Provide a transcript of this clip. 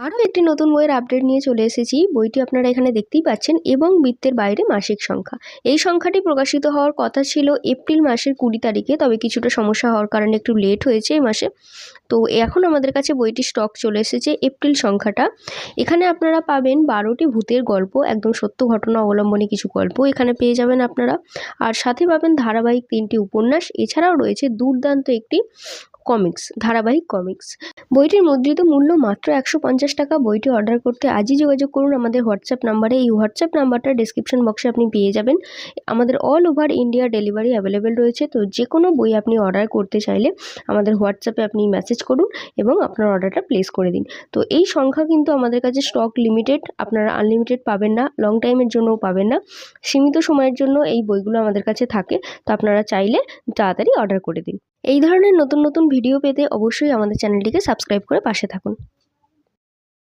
আরও একটি নতুন বইয়ের আপডেট নিয়ে চলে এসেছি। বইটি আপনারা এখানে দেখতেই পাচ্ছেন, এবং বৃত্তের বাইরে মাসিক সংখ্যা। এই সংখ্যাটি প্রকাশিত হওয়ার কথা ছিল এপ্রিল মাসের 20 তারিখে, তবে কিছুটা সমস্যা হওয়ার কারণে একটু লেট হয়েছে এই মাসে। তো এখন আমাদের কাছে বইটির স্টক চলে এসেছে এপ্রিল সংখ্যাটা। এখানে আপনারা পাবেন 12টি ভূতের গল্প, একদম সত্য ঘটনা অবলম্বনে কিছু গল্প এখানে পেয়ে যাবেন আপনারা। আর সাথে পাবেন ধারাবাহিক 3টি উপন্যাস, এছাড়াও রয়েছে দুর্দান্ত একটি ধারাবাহিক কমিক্স। বইটির মুদ্রিত মূল্য মাত্র 150 টাকা। বইটি অর্ডার করতে আজই যোগাযোগ করুন আমাদের হোয়াটসঅ্যাপ নাম্বারে। এই হোয়াটসঅ্যাপ নাম্বারটা ডেসক্রিপশন বক্সে আপনি পেয়ে যাবেন। আমাদের all over India delivery available রয়েছে। তো যে কোনো বই আপনি অর্ডার করতে চাইলে আমাদের হোয়াটসঅ্যাপে আপনি মেসেজ করুন এবং আপনার অর্ডারটা প্লেস করে দিন। তো এই সংখ্যা কিন্তু আমাদের কাছে স্টক লিমিটেড, আপনারা আনলিমিটেড পাবেন না, লং টাইমের জন্যও পাবেন না, সীমিত সময়ের জন্য এই বইগুলো আমাদের কাছে থাকে। তো আপনারা চাইলে তাড়াতাড়ি অর্ডার করে দিন। এই ধরনের নতুন নতুন ভিডিও পেতে অবশ্যই আমাদের চ্যানেলটিকে সাবস্ক্রাইব করে পাশে থাকুন।